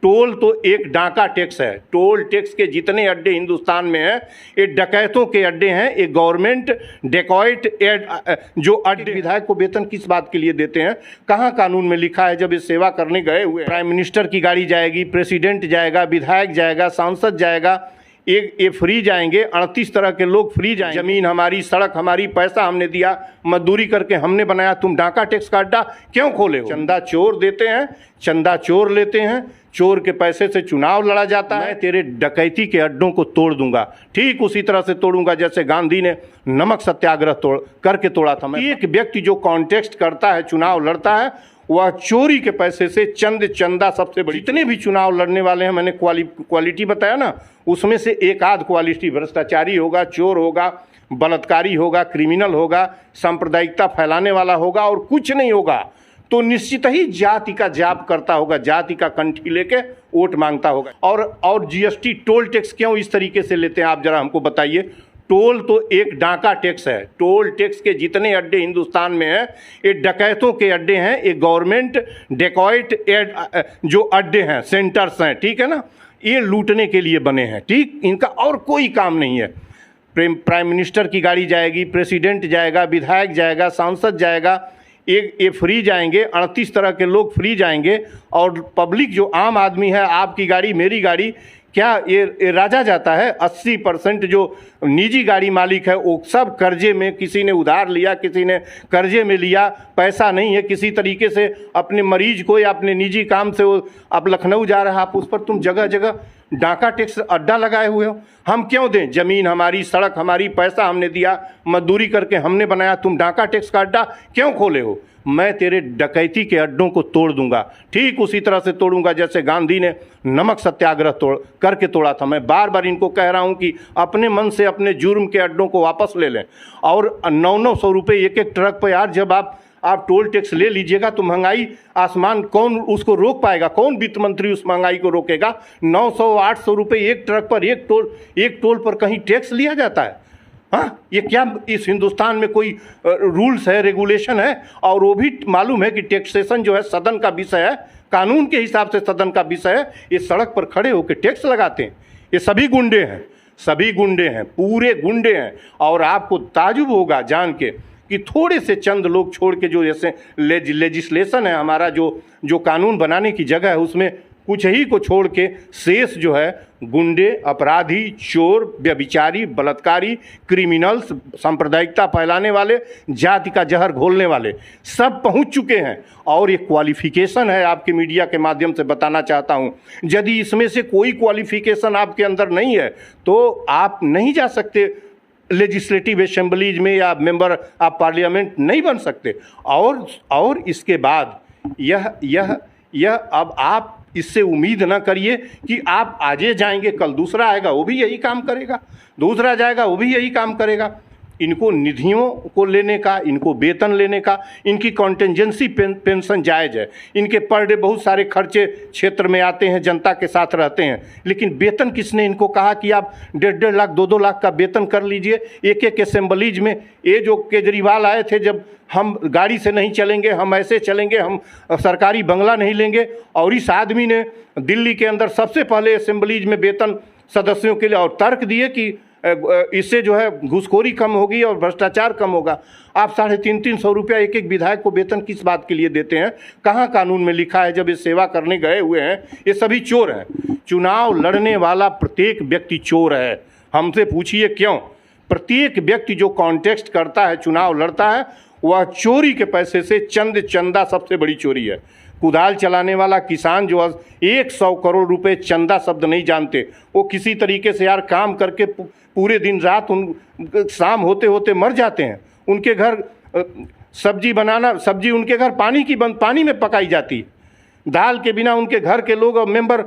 Toll तो एक डाका टैक्स है। टोल टैक्स के जितने अड्डे हिंदुस्तान में हैं ये डकैतों के अड्डे हैं। ये गवर्नमेंट डेकॉइट जो अड्डे विधायक को वेतन किस बात के लिए देते हैं, कहाँ कानून में लिखा है? जब ये सेवा करने गए हुए प्राइम मिनिस्टर की गाड़ी जाएगी, प्रेसिडेंट जाएगा, विधायक जाएगा, सांसद जाएगा, ये फ्री जाएंगे। 38 तरह के लोग फ्री जाएंगे। जमीन हमारी, सड़क हमारी, पैसा हमने दिया, मजदूरी करके हमने बनाया, तुम डाका टैक्स का अड्डा क्यों खोले हो? चंदा चोर देते हैं, चंदा चोर लेते हैं, चोर के पैसे से चुनाव लड़ा जाता है। तेरे डकैती के अड्डों को तोड़ दूंगा, ठीक उसी तरह से तोड़ूंगा जैसे गांधी ने नमक सत्याग्रह करके तोड़ा था। एक व्यक्ति जो कॉन्टेस्ट करता है, चुनाव लड़ता है, वह चोरी के पैसे से चंदा सबसे बड़ी। जितने भी चुनाव लड़ने वाले हैं, मैंने क्वालिटी बताया ना, उसमें से एक आध क्वालिटी भ्रष्टाचारी होगा, चोर होगा, बलात्कारी होगा, क्रिमिनल होगा, सांप्रदायिकता फैलाने वाला होगा और कुछ नहीं होगा। तो निश्चित ही जाति का जाप करता होगा, जाति का कंठी लेके वोट मांगता होगा। और जीएसटी टोल टैक्स क्यों इस तरीके से लेते हैं, आप जरा हमको बताइए। टोल तो एक डाका टैक्स है। टोल टैक्स के जितने अड्डे हिंदुस्तान में हैं ये डकैतों के अड्डे हैं। ये गवर्नमेंट डेकॉइट जो अड्डे हैं, सेंटर्स हैं, ठीक है ना, ये लूटने के लिए बने हैं। ठीक, इनका और कोई काम नहीं है। प्राइम मिनिस्टर की गाड़ी जाएगी, प्रेसिडेंट जाएगा, विधायक जाएगा, सांसद जाएगा, ये फ्री जाएंगे। 38 तरह के लोग फ्री जाएंगे और पब्लिक जो आम आदमी है, आपकी गाड़ी मेरी गाड़ी, क्या ये राजा जाता है? 80% जो निजी गाड़ी मालिक है वो सब कर्जे में, किसी ने उधार लिया, किसी ने कर्जे में लिया, पैसा नहीं है, किसी तरीके से अपने मरीज को या अपने निजी काम से वो आप लखनऊ जा रहा है, आप उस पर तुम जगह जगह डाका टैक्स अड्डा लगाए हुए हो। हम क्यों दें? जमीन हमारी, सड़क हमारी, पैसा हमने दिया, मजदूरी करके हमने बनाया, तुम डाका टैक्स का अड्डा क्यों खोले हो? मैं तेरे डकैती के अड्डों को तोड़ दूंगा, ठीक उसी तरह से तोड़ूंगा जैसे गांधी ने नमक सत्याग्रह करके तोड़ा था। मैं बार बार इनको कह रहा हूं कि अपने मन से अपने जुर्म के अड्डों को वापस ले लें। और 900 रुपये एक एक ट्रक पर, यार जब आप टोल टैक्स ले लीजिएगा तो महंगाई आसमान, कौन उसको रोक पाएगा? कौन वित्त मंत्री उस महंगाई को रोकेगा? 900-800 रुपये एक ट्रक पर, एक टोल पर कहीं टैक्स लिया जाता है? हाँ, ये क्या इस हिंदुस्तान में कोई रूल्स है, रेगुलेशन है? और वो भी मालूम है कि टैक्सेशन जो है सदन का विषय है, कानून के हिसाब से सदन का विषय है। ये सड़क पर खड़े होकर टैक्स लगाते हैं। ये सभी गुंडे हैं, सभी गुंडे हैं, पूरे गुंडे हैं। और आपको ताजुब होगा जान के कि थोड़े से चंद लोग छोड़ के जो जैसे लेजिस्लेशन है हमारा, जो कानून बनाने की जगह है, उसमें कुछ ही को छोड़ के शेष जो है गुंडे, अपराधी, चोर, व्यभिचारी, बलात्कारी, क्रिमिनल्स, सांप्रदायिकता फैलाने वाले, जाति का जहर घोलने वाले सब पहुंच चुके हैं। और ये क्वालिफिकेशन है, आपके मीडिया के माध्यम से बताना चाहता हूं, यदि इसमें से कोई क्वालिफिकेशन आपके अंदर नहीं है तो आप नहीं जा सकते लेजिस्लेटिव असेंबलीज में, या मेंबर ऑफ पार्लियामेंट नहीं बन सकते। और इसके बाद यह अब आप इससे उम्मीद ना करिए कि आप आज जाएंगे कल दूसरा आएगा वो भी यही काम करेगा, दूसरा जाएगा वो भी यही काम करेगा। इनको निधियों को लेने का, इनको वेतन लेने का, इनकी कॉन्टेंजेंसी पेंशन जायज़ है। इनके पर डे बहुत सारे खर्चे क्षेत्र में आते हैं, जनता के साथ रहते हैं, लेकिन वेतन किसने इनको कहा कि आप 1.5 लाख 2-2 लाख का वेतन कर लीजिए एक एक असेंबलीज में? ये जो केजरीवाल आए थे, जब हम गाड़ी से नहीं चलेंगे, हम ऐसे चलेंगे, हम सरकारी बंगला नहीं लेंगे, और इस आदमी ने दिल्ली के अंदर सबसे पहले असेंबलीज में वेतन सदस्यों के लिए और तर्क दिए कि इससे जो है घूसखोरी कम होगी और भ्रष्टाचार कम होगा। आप 350-300 रुपया एक एक विधायक को वेतन किस बात के लिए देते हैं? कहाँ कानून में लिखा है? जब ये सेवा करने गए हुए हैं, ये सभी चोर हैं। चुनाव लड़ने वाला प्रत्येक व्यक्ति चोर है। हमसे पूछिए क्यों? प्रत्येक व्यक्ति जो कॉन्टेस्ट करता है, चुनाव लड़ता है, वह चोरी के पैसे से चंदा सबसे बड़ी चोरी है। कुदाल चलाने वाला किसान जो 100 करोड़ रुपए चंदा शब्द नहीं जानते, वो किसी तरीके से यार काम करके पूरे दिन रात शाम होते होते मर जाते हैं। उनके घर सब्जी उनके घर पानी में पकाई जाती है। दाल के बिना उनके घर के लोग और मेंबर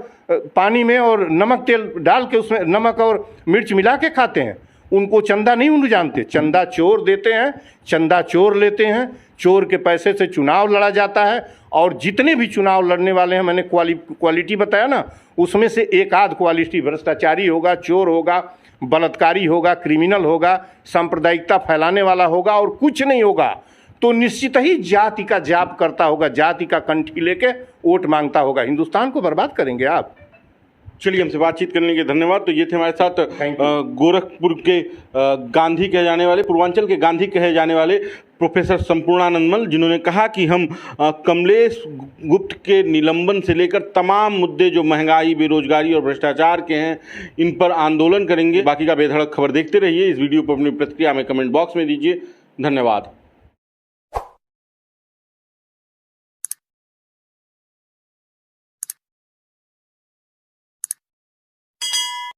पानी में और नमक तेल डाल के उसमें नमक और मिर्च मिला के खाते हैं। उनको चंदा नहीं उन जानते। चंदा चोर देते हैं, चंदा चोर लेते हैं, चोर के पैसे से चुनाव लड़ा जाता है। और जितने भी चुनाव लड़ने वाले हैं, मैंने क्वालिटी बताया ना, उसमें से एक आध क्वालिटी भ्रष्टाचारी होगा, चोर होगा, बलात्कारी होगा, क्रिमिनल होगा, सांप्रदायिकता फैलाने वाला होगा और कुछ नहीं होगा। तो निश्चित ही जाति का जाप करता होगा, जाति का कंठी लेके वोट मांगता होगा। हिंदुस्तान को बर्बाद करेंगे आप। चलिए, हमसे बातचीत करने के लिए धन्यवाद। तो ये थे हमारे साथ गोरखपुर के गांधी कहे जाने वाले, पूर्वांचल के गांधी कहे जाने वाले प्रोफेसर संपूर्णानंद मल्ल, जिन्होंने कहा कि हम कमलेश गुप्त के निलंबन से लेकर तमाम मुद्दे जो महंगाई, बेरोजगारी और भ्रष्टाचार के हैं, इन पर आंदोलन करेंगे। बाकी का बेधड़क खबर देखते रहिए। इस वीडियो पर अपनी प्रतिक्रिया में कमेंट बॉक्स में दीजिए। धन्यवाद।